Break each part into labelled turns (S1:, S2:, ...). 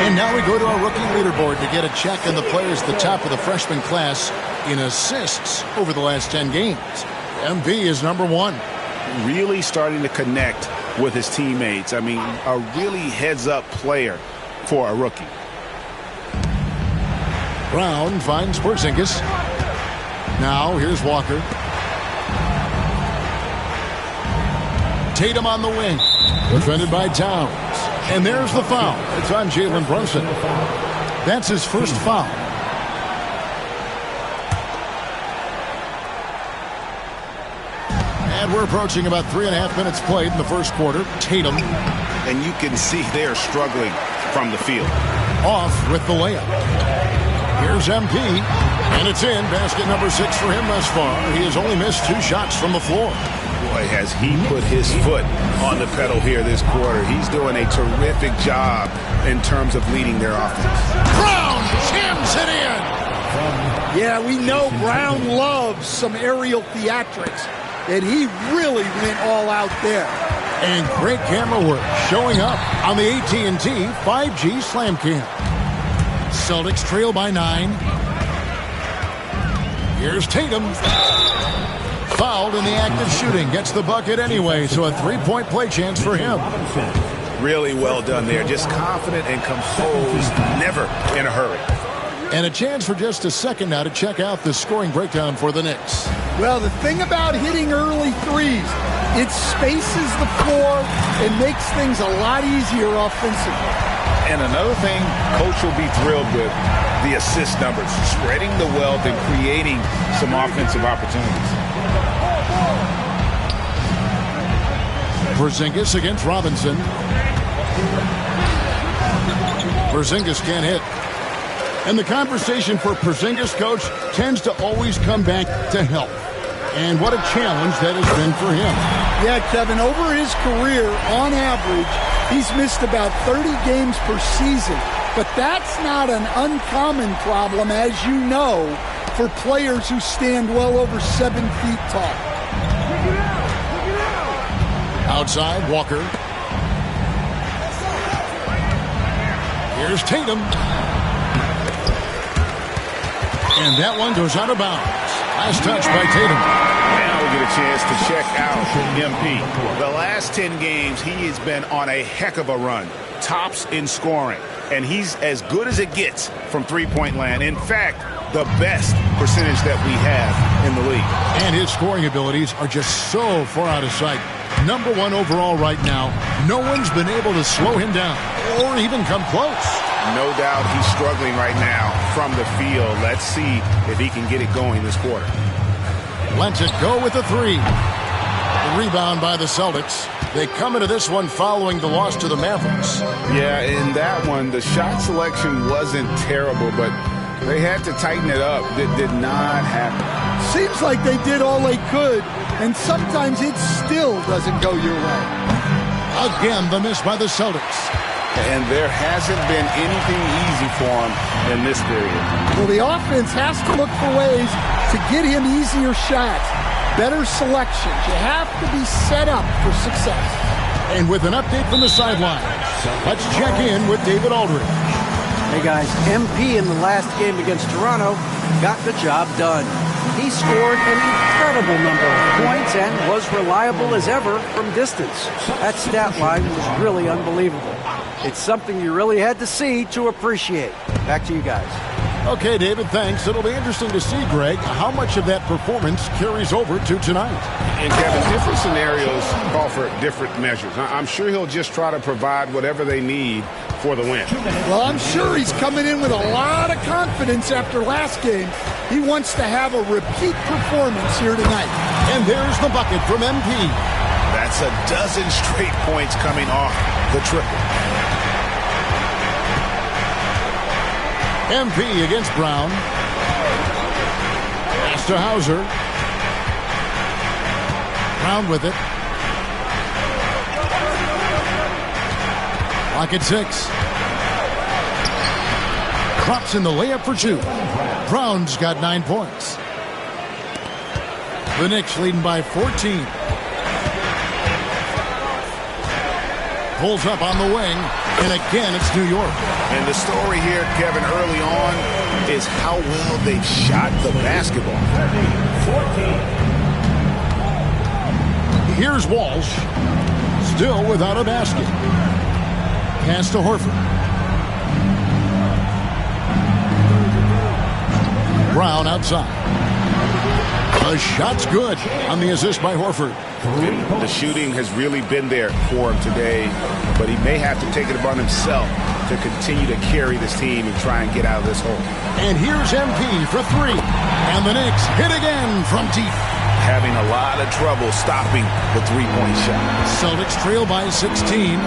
S1: And now we go to our rookie leaderboard to get a check on the players at the top of the freshman class in assists over the last 10 games. MP is number 1.
S2: Really starting to connect with his teammates. I mean, a really heads-up player for a rookie.
S1: Brown finds Porzingis. Now here's Walker. Tatum on the wing. Defended by Towns. And there's the foul. It's on Jalen Brunson. That's his first foul. And we're approaching about 3.5 minutes played in the first quarter. Tatum.
S2: And you can see they're struggling from the field.
S1: Off with the layup. Here's MP. And it's in. Basket number 6 for him thus far. He has only missed 2 shots from the floor.
S2: Boy, has he put his foot on the pedal here this quarter. He's doing a terrific job in terms of leading their offense.
S1: Brown jams it in.
S3: Yeah, we know Brown loves some aerial theatrics, and he really went all out there.
S1: And great camera work showing up on the AT&T 5G Slam Cam. Celtics trail by 9. Here's Tatum. Fouled in the act of shooting. Gets the bucket anyway, so a 3-point play chance for him.
S2: Really well done there. Just confident and composed, never in a hurry.
S1: And a chance for just a second now to check out the scoring breakdown for the Knicks.
S3: Well, the thing about hitting early threes, it spaces the floor and makes things a lot easier offensively.
S2: And another thing Coach will be thrilled with, the assist numbers, spreading the wealth and creating some offensive opportunities.
S1: Porzingis against Robinson. Porzingis can't hit. And the conversation for Porzingis, coach, tends to always come back to health. And what a challenge that has been for him.
S3: Yeah, Kevin, over his career, on average, he's missed about 30 games per season. But that's not an uncommon problem, as you know, for players who stand well over 7 feet tall.
S1: Outside, Walker. Here's Tatum. And that one goes out of bounds. Last touch by Tatum.
S2: Now we get a chance to check out MP. The last 10 games, he has been on a heck of a run. Tops in scoring. And he's as good as it gets from three-point land. In fact, the best percentage that we have in the league.
S1: And his scoring abilities are just so far out of sight. Number 1 overall right now. No one's been able to slow him down or even come close.
S2: No doubt he's struggling right now from the field. Let's see if he can get it going this quarter.
S1: Lets it go with a 3. The rebound by the Celtics. They come into this one following the loss to the Mavericks.
S2: Yeah, in that one, the shot selection wasn't terrible, but they had to tighten it up. That did not happen.
S3: Seems like they did all they could, and sometimes it still doesn't go your way.
S1: Again, the miss by the Celtics.
S2: And there hasn't been anything easy for him in this period.
S3: Well, the offense has to look for ways to get him easier shots, better selections. You have to be set up for success.
S1: And with an update from the sideline, let's check in with David Aldridge.
S4: Hey guys, MP in the last game against Toronto got the job done. He scored an incredible number of points and was reliable as ever from distance. That stat line was really unbelievable. It's something you really had to see to appreciate. Back to you guys.
S1: Okay, David, thanks. It'll be interesting to see, Greg, how much of that performance carries over to tonight.
S2: And Kevin, different scenarios call for different measures. I'm sure he'll just try to provide whatever they need for the win.
S3: Well, I'm sure he's coming in with a lot of confidence after last game. He wants to have a repeat performance here tonight.
S1: And there's the bucket from MP.
S2: That's a dozen straight points coming off the triple.
S1: MP against Brown. Pass to Hauser. Brown with it. Clock at 6. Drops in the layup for 2. Brown's got 9 points. The Knicks leading by 14. Pulls up on the wing. And again, it's New York.
S2: And the story here, Kevin, early on is how well they've shot the basketball.
S1: Here's Walsh, still without a basket. Pass to Horford. Brown outside. The shot's good on the assist by Horford.
S2: The shooting has really been there for him today, but he may have to take it upon himself to continue to carry this team and try and get out of this hole.
S1: And here's MP for three. And the Knicks hit again from deep.
S2: Having a lot of trouble stopping the three-point shot.
S1: Celtics trail by 16.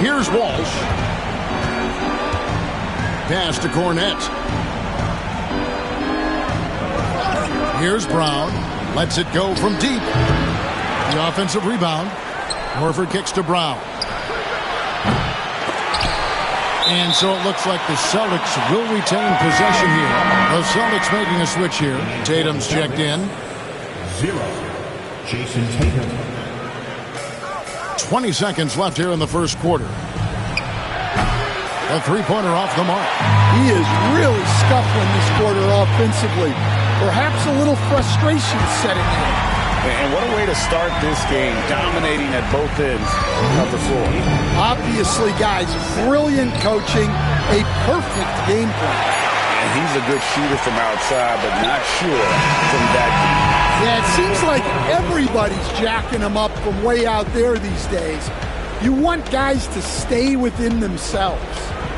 S1: Here's Walsh. Pass to Cornette. Here's Brown. Lets it go from deep. The offensive rebound. Horford kicks to Brown. And so it looks like the Celtics will retain possession here. The Celtics making a switch here. Tatum's checked in.
S5: 0. Jason Tatum.
S1: 20 seconds left here in the first quarter. A three-pointer off the mark.
S3: He is really scuffling this quarter offensively. Perhaps a little frustration setting in.
S2: And what a way to start this game, dominating at both ends of the floor.
S3: Obviously, guys, brilliant coaching, a perfect game plan.
S2: And he's a good shooter from outside, but not sure from that deep.
S3: Yeah, it seems like everybody's jacking him up from way out there these days. You want guys to stay within themselves.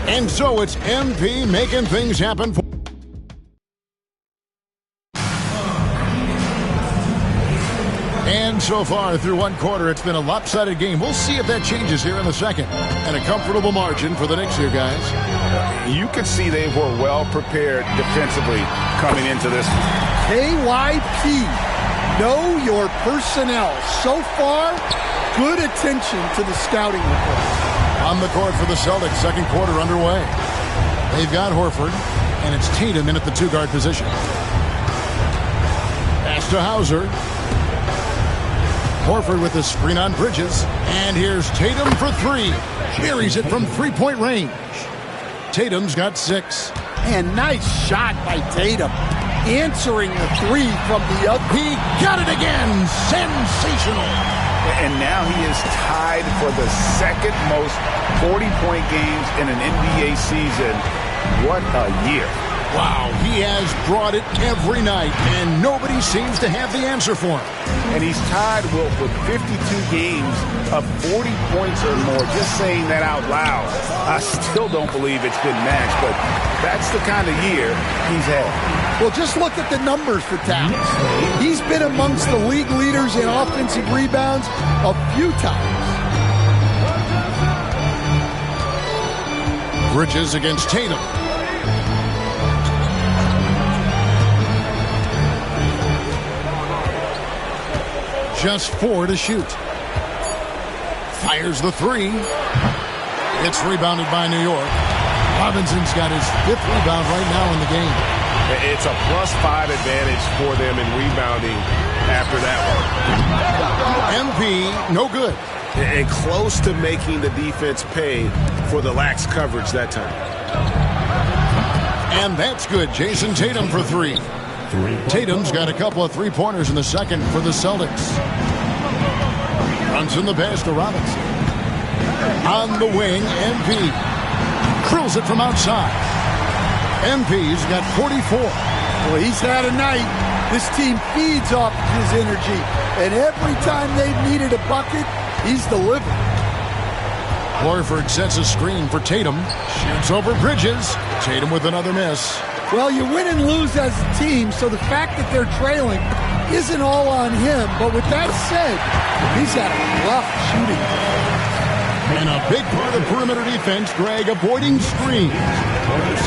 S1: And so it's MP making things happen for. And so far through one quarter, it's been a lopsided game. We'll see if that changes here in the second. And a comfortable margin for the Knicks here, guys.
S2: You could see they were well prepared defensively coming into this one.
S3: KYP, know your personnel. So far, good attention to the scouting report.
S1: On the court for the Celtics, second quarter underway. They've got Horford, and it's Tatum in at the two-guard position. Pass to Hauser. Horford with the screen on Bridges. And here's Tatum for three. Buries it from three-point range. Tatum's got 6.
S3: And nice shot by Tatum. Answering the three from the other.
S1: He got it again. Sensational.
S2: And now he is tied for the second most 40-point games in an NBA season. What a year.
S1: Wow, he has brought it every night, and nobody seems to have the answer for him.
S2: And he's tied, Wilt, with 52 games of 40 points or more. Just saying that out loud, I still don't believe it's been matched, but that's the kind of year he's had.
S3: Well, just look at the numbers for Towns. He's been amongst the league leaders in offensive rebounds a few times.
S1: Bridges against Tatum. Just 4 to shoot. Fires the three. It's rebounded by New York. Robinson's got his 5th rebound right now in the game.
S2: It's a +5 advantage for them in rebounding after that one.
S1: MP, no good.
S2: And close to making the defense pay for the lax coverage that time.
S1: And that's good. Jason Tatum for 3. Tatum's got a couple of three-pointers in the second for the Celtics. Runs in the pass to Robinson. On the wing, MP. Drills it from outside. MP's got 44.
S3: Well, he's had a night. This team feeds off his energy. And every time they've needed a bucket, he's delivered.
S1: Horford sets a screen for Tatum. Shoots over Bridges. Tatum with another miss.
S3: Well, you win and lose as a team, so the fact that they're trailing isn't all on him. But with that said, he's had a rough shooting.
S1: And a big part of perimeter defense, Greg, avoiding screens.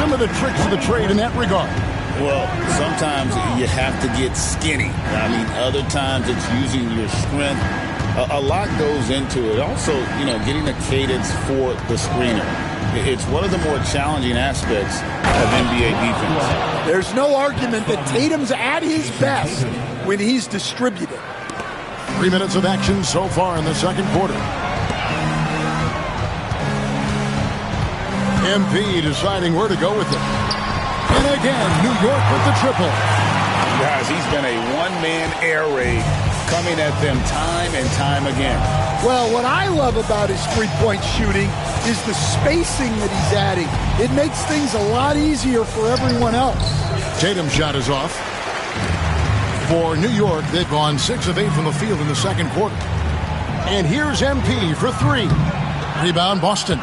S1: Some of the tricks of the trade in that regard.
S6: Well, sometimes you have to get skinny. I mean, other times it's using your strength. A lot goes into it. Also, getting a cadence for the screener. It's one of the more challenging aspects of NBA defense.
S3: There's no argument that Tatum's at his best when he's distributed.
S1: 3 minutes of action so far in the second quarter. MP deciding where to go with it. And again, New York with the triple.
S2: Guys, he's been a one-man air raid coming at them time and time again.
S3: Well, what I love about his three-point shooting is the spacing that he's adding. It makes things a lot easier for everyone else.
S1: Tatum's shot is off. For New York, they've gone 6 of 8 from the field in the second quarter. And here's MP for 3. Rebound, Boston.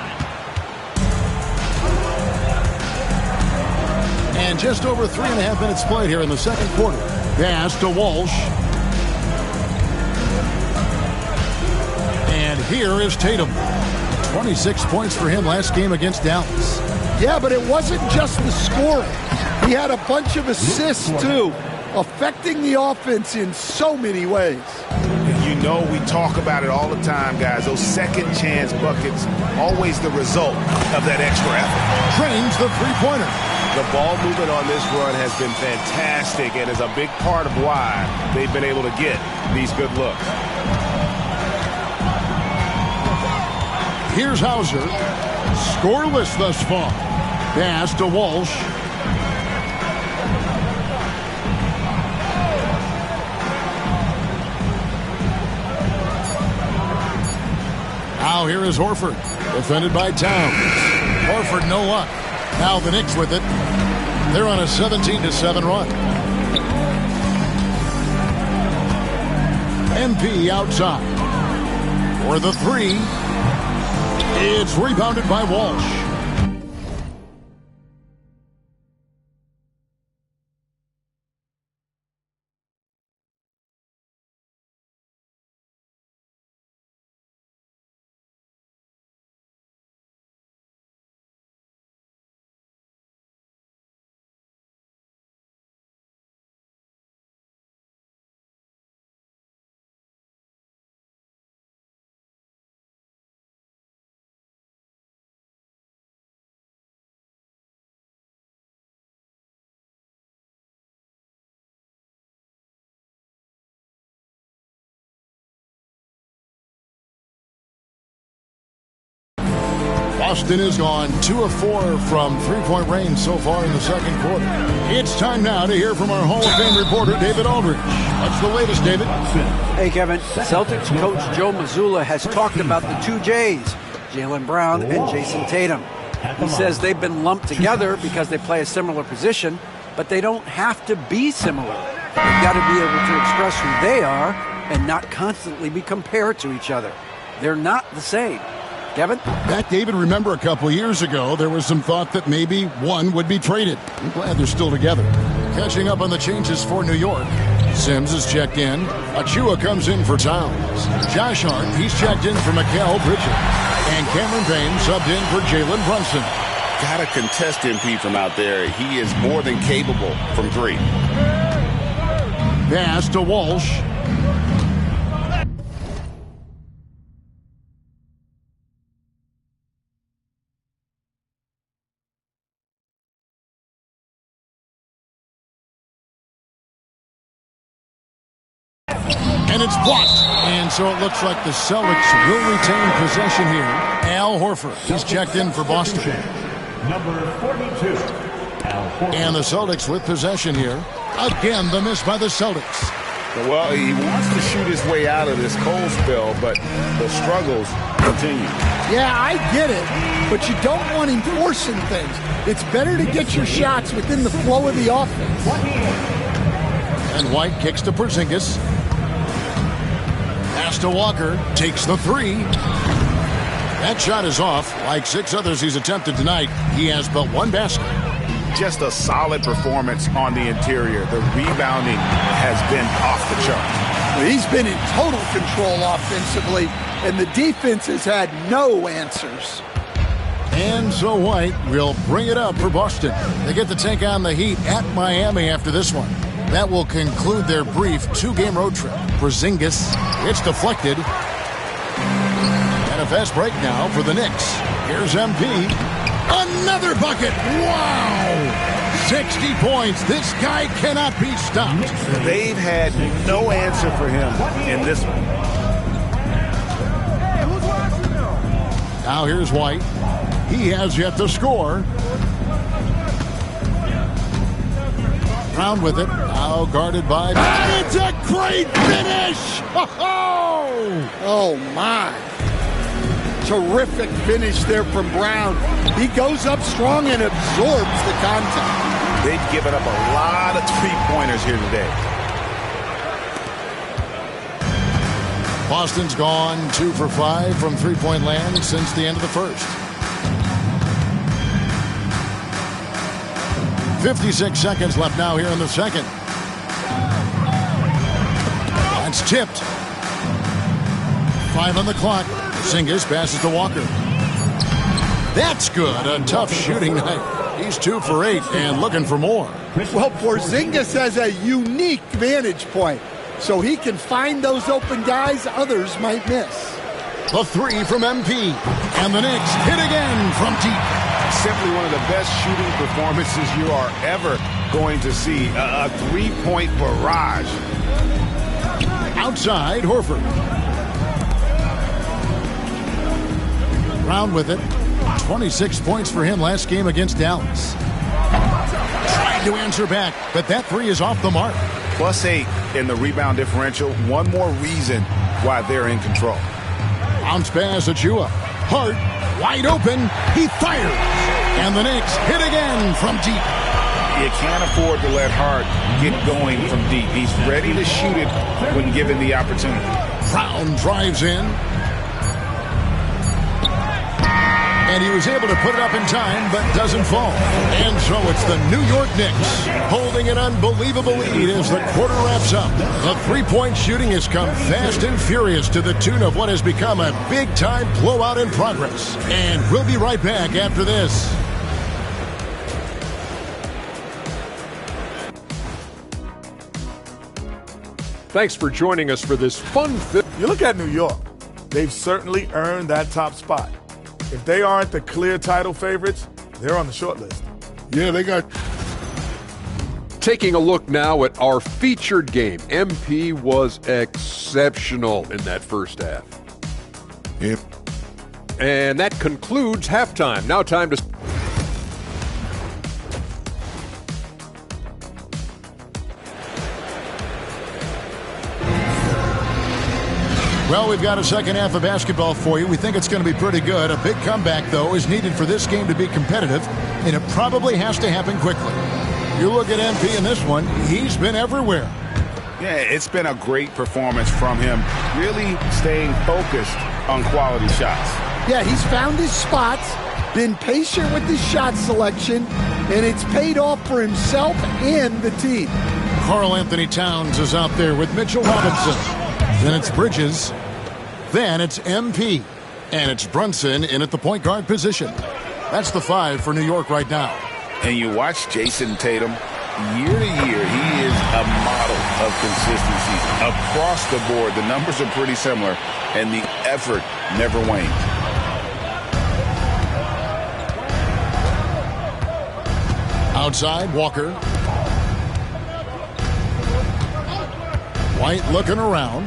S1: And just over 3.5 minutes played here in the second quarter. Pass to Walsh. And here is Tatum. 26 points for him last game against Dallas.
S3: Yeah, but it wasn't just the scoring. He had a bunch of assists, too, affecting the offense in so many ways.
S2: You know, we talk about it all the time, guys. Those second chance buckets, always the result of that extra effort.
S1: Trains the three-pointer.
S2: The ball movement on this run has been fantastic and is a big part of why they've been able to get these good looks.
S1: Here's Hauser. Scoreless thus far. Pass to Walsh. Now here is Horford. Defended by Towns. Horford no luck. Now the Knicks with it. They're on a 17-7 run. MP outside. For the 3. It's rebounded by Walsh. Boston has gone 2 of 4 from three-point range so far in the second quarter. It's time now to hear from our Hall of Fame reporter, David Aldridge. What's the latest, David?
S4: Hey, Kevin. Celtics coach Joe Mazzulla has talked about the 2 J's, Jaylen Brown and Jason Tatum. He says they've been lumped together because they play a similar position, but they don't have to be similar. They've got to be able to express who they are and not constantly be compared to each other. They're not the same. Kevin?
S1: That, David, remember a couple years ago, there was some thought that maybe one would be traded. I'm glad they're still together. Catching up on the changes for New York. Sims is checked in. Achua comes in for Towns. Josh Hart, he's checked in for Mikal Bridges. And Cameron Payne subbed in for Jalen Brunson.
S6: Got to contest MP from out there. He is more than capable from 3.
S1: Pass to Walsh. And it's blocked. And so it looks like the Celtics will retain possession here. Al Horford, he's checked in for Boston.
S5: Number 42.
S1: And the Celtics with possession here. Again, the miss by the Celtics.
S2: Well, he wants to shoot his way out of this cold spell, but the struggles continue.
S3: Yeah, I get it, but you don't want him forcing things. It's better to get your shots within the flow of the offense.
S1: And White kicks to Porzingis. Pass to Walker. Takes the 3. That shot is off. Like 6 others he's attempted tonight, he has but 1 basket.
S2: Just a solid performance on the interior. The rebounding has been off the chart.
S3: He's been in total control offensively, and the defense has had no answers.
S1: And so White will bring it up for Boston. They get to take on the Heat at Miami after this one. That will conclude their brief 2-game road trip. Porzingis, it's deflected. And a fast break now for the Knicks. Here's MP. Another bucket. Wow! 60 points. This guy cannot be stopped.
S2: They've had no answer for him in this one.
S1: Now here's White. He has yet to score. Brown with it. Now guarded by... And it's a great finish!
S3: Oh, my. Terrific finish there from Brown. He goes up strong and absorbs the contact.
S2: They've given up a lot of three-pointers here today.
S1: Boston's gone 2 for 5 from three-point land since the end of the first. 56 seconds left now here in the second. That's tipped. 5 on the clock. Porzingis passes to Walker. That's good. A tough shooting night. He's 2 for 8 and looking for more.
S3: Well, Porzingis has a unique vantage point, so he can find those open guys others might miss.
S1: The 3 from MP. And the Knicks hit again from deep.
S2: Simply one of the best shooting performances you are ever going to see. A three-point barrage.
S1: Outside, Horford. Brown with it. 26 points for him last game against Dallas. Trying to answer back, but that 3 is off the mark.
S2: +8 in the rebound differential. One more reason why they're in control.
S1: Bounce pass at Chua. Hart, wide open. He fires. And the Knicks hit again from deep.
S2: You can't afford to let Hart get going from deep. He's ready to shoot it when given the opportunity.
S1: Brown drives in. And he was able to put it up in time, but doesn't fall. And so it's the New York Knicks holding an unbelievable lead as the quarter wraps up. The three-point shooting has come fast and furious to the tune of what has become a big-time blowout in progress. And we'll be right back after this.
S7: Thanks for joining us for this fun.
S8: You look at New York, they've certainly earned that top spot. If they aren't the clear title favorites, they're on the short list.
S3: Yeah, they got...
S7: Taking a look now at our featured game. MP was exceptional in that first half.
S8: Yep.
S7: And that concludes halftime. Now time to...
S1: Well, we've got a second half of basketball for you. We think it's going to be pretty good. A big comeback, though, is needed for this game to be competitive, and it probably has to happen quickly. You look at MP in this one, he's been everywhere.
S2: Yeah, it's been a great performance from him, really staying focused on quality shots.
S3: Yeah, he's found his spots, been patient with his shot selection, and it's paid off for himself and the team.
S1: Karl Anthony Towns is out there with Mitchell Robinson. Then it's Bridges. Then it's MP. And it's Brunson in at the point guard position. That's the 5 for New York right now.
S2: And you watch Jason Tatum, year to year, he is a model of consistency. Across the board, the numbers are pretty similar, and the effort never wanes.
S1: Outside, Walker. White looking around.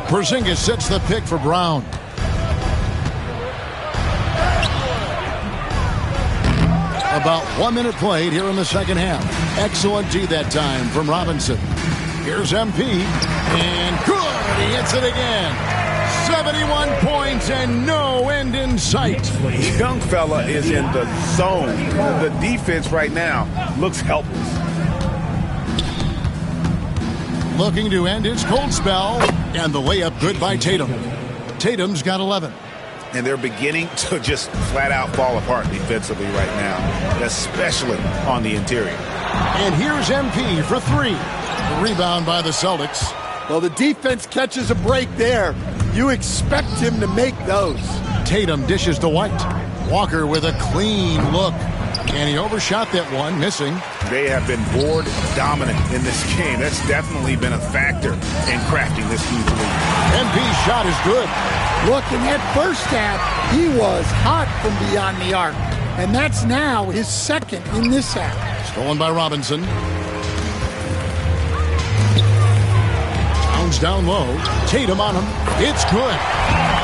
S1: Porzingis sets the pick for Brown. About 1 minute played here in the second half. Excellent D that time from Robinson. Here's MP. And good! He hits it again. 71 points and no end in sight.
S2: Young fella is in the zone. The defense right now looks helpless.
S1: Looking to end his cold spell. And the layup good by Tatum. Tatum's got 11.
S2: And they're beginning to just flat out fall apart defensively right now, especially on the interior.
S1: And here's MP for 3. The rebound by the Celtics.
S3: Well, the defense catches a break there. You expect him to make those.
S1: Tatum dishes to White. Walker with a clean look. And he overshot that one, missing.
S2: They have been board dominant in this game. That's definitely been a factor in crafting this huge lead.
S1: MP's shot is good.
S3: Look, in that first half, he was hot from beyond the arc. and that's now his second in this half.
S1: Stolen by Robinson. Towns down low. Tatum on him. It's good.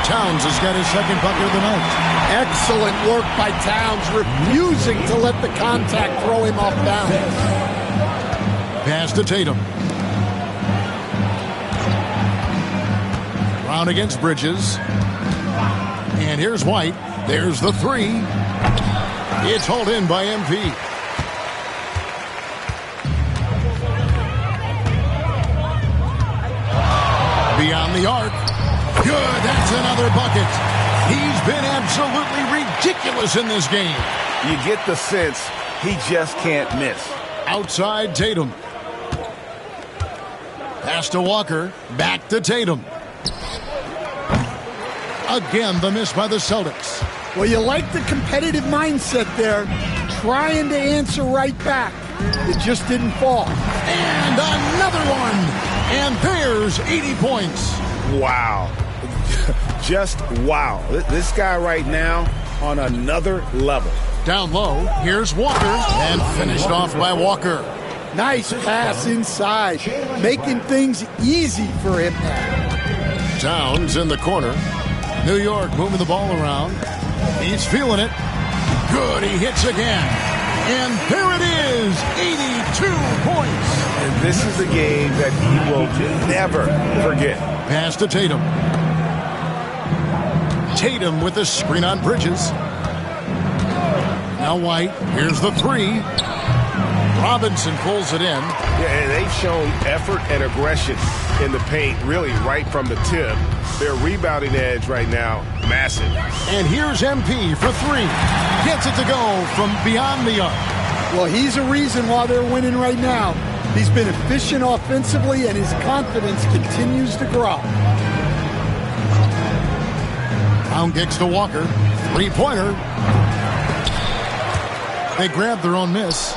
S1: Towns has got his second bucket of the night.
S3: Excellent work by Towns, refusing to let the contact throw him off balance.
S1: Pass to Tatum. Brown against Bridges. And here's White. There's the three. It's hauled in by MP. Beyond the arc. Good. That's another bucket. He's been absolutely ridiculous in this game.
S2: You get the sense he just can't miss.
S1: Outside Tatum. Pass to Walker. Back to Tatum. Again, the miss by the Celtics.
S3: Well, you like the competitive mindset there, trying to answer right back. It just didn't fall.
S1: And another one. And there's 80 points.
S2: Wow. Just wow. This guy right now on another level.
S1: Down low, here's Walker. And finished off by Walker.
S3: Nice pass inside, making things easy for him now.
S1: Towns in the corner. New York moving the ball around. He's feeling it. Good, he hits again. And there it is, 82 points.
S2: And this is a game that he will never forget.
S1: Pass to Tatum. Tatum with the screen on Bridges. Now White, here's the three. Robinson pulls it in.
S2: Yeah, and they've shown effort and aggression in the paint, really right from the tip. Their rebounding edge right now, massive.
S1: And here's MP for three. Gets it to go from beyond the arc.
S3: Well, he's a reason why they're winning right now. He's been efficient offensively, and his confidence continues to grow.
S1: Brown kicks to Walker. Three-pointer. They grab their own miss.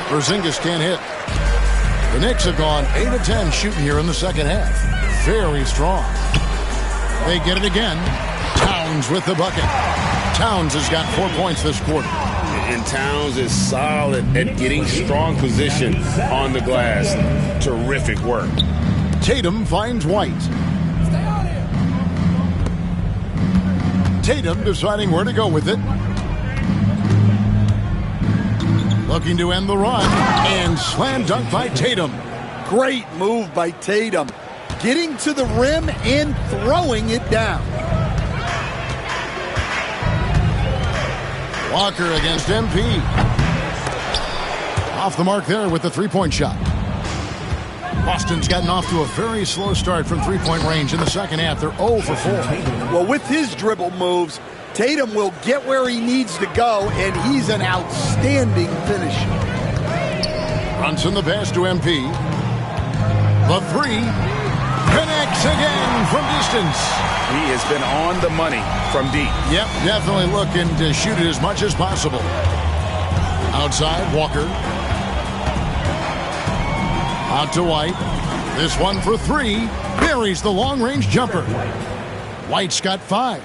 S1: Porzingis can't hit. The Knicks have gone 8 of 10 shooting here in the second half. Very strong. They get it again. Towns with the bucket. Towns has got 4 points this quarter.
S6: And Towns is solid at getting strong position on the glass.
S2: Terrific work.
S1: Tatum finds White. Tatum deciding where to go with it. Looking to end the run. And slam dunk by Tatum.
S3: Great move by Tatum. Getting to the rim and throwing it down.
S1: Walker against MP. Off the mark there with the three-point shot. Boston's gotten off to a very slow start from three-point range in the second half. They're 0 for 4.
S3: Well, with his dribble moves, Tatum will get where he needs to go, and he's an outstanding finisher.
S1: Brunson the pass to MP. The three connects again from distance.
S2: He has been on the money from deep.
S1: Yep, definitely looking to shoot it as much as possible. Outside, Walker. Out to White. This one for three. Buries the long-range jumper. White's got 5.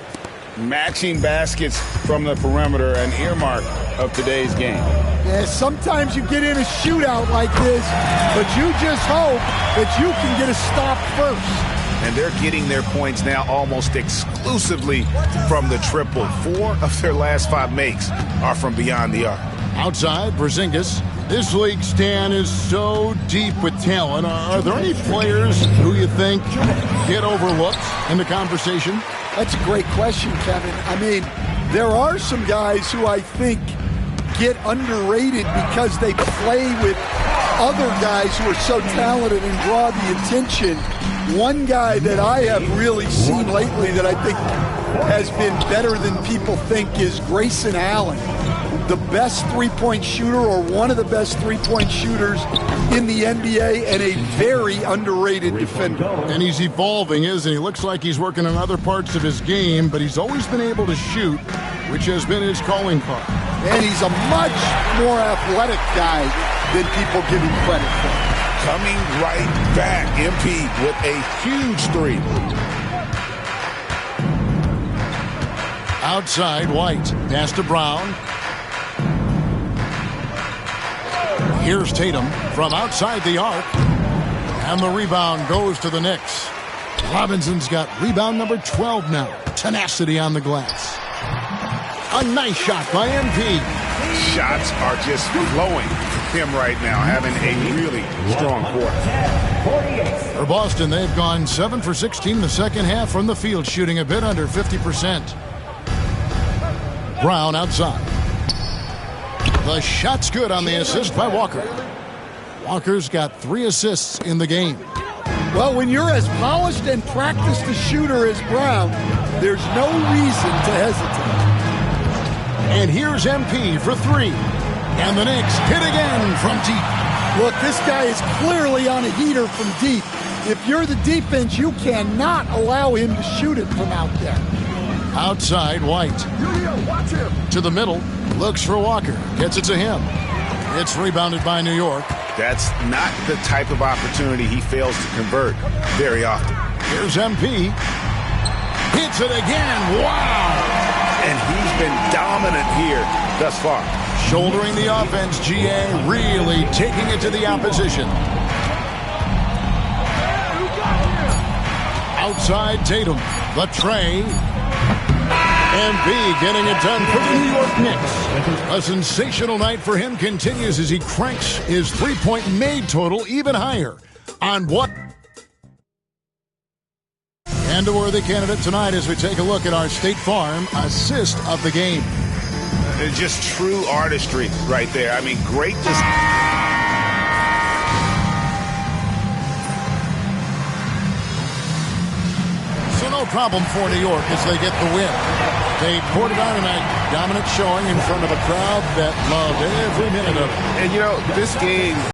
S6: Matching baskets from the perimeter, an earmark of today's game.
S3: Yeah, sometimes you get in a shootout like this, but you just hope that you can get a stop first.
S2: And they're getting their points now almost exclusively from the triple. 4 of their last 5 makes are from beyond the arc.
S1: Outside, Porzingis. This league, Stan, is so deep with talent. Are there any players who you think get overlooked in the conversation?
S3: That's a great question, Kevin. I mean, there are some guys who I think get underrated because they play with other guys who are so talented and draw the attention. One guy that I have really seen lately that I think has been better than people think is Grayson Allen. The best three-point shooter, or one of the best three-point shooters in the NBA, and a very underrated defender.
S1: And he's evolving, isn't he? Looks like he's working on other parts of his game, but he's always been able to shoot, which has been his calling card.
S3: And he's a much more athletic guy than people give him credit for.
S2: Coming right back, MP with a huge three.
S1: Outside, White. Pass to Brown. Here's Tatum from outside the arc. And the rebound goes to the Knicks. Robinson's got rebound number 12 now. Tenacity on the glass. A nice shot by MP.
S2: Shots are just flowing for him right now, having a really strong quarter.
S1: For Boston, they've gone 7 for 16 in the second half from the field, shooting a bit under 50%. Brown outside. The shot's good on the assist by Walker. Walker's got 3 assists in the game.
S3: Well, when you're as polished and practiced a shooter as Brown, there's no reason to hesitate.
S1: And here's MP for 3. And the Knicks hit again from deep.
S3: Look, this guy is clearly on a heater from deep. If you're the defense, you cannot allow him to shoot it from out there.
S1: Outside, White. To the middle, looks for Walker. Gets it to him. It's rebounded by New York.
S2: That's not the type of opportunity he fails to convert very often.
S1: Here's MP. Hits it again. Wow!
S2: And he's been dominant here thus far.
S1: Shouldering the offense, GA, really taking it to the opposition. Outside Tatum, the tray. MP getting it done for the New York Knicks. A sensational night for him continues as he cranks his three-point made total even higher. On what? And a worthy candidate tonight as we take a look at our State Farm assist of the game.
S2: It's just true artistry right there. I mean, great.
S1: So no problem for New York as they get the win. They poured it on tonight. Dominant showing in front of a crowd that loved every minute of it.
S2: And, you know, this game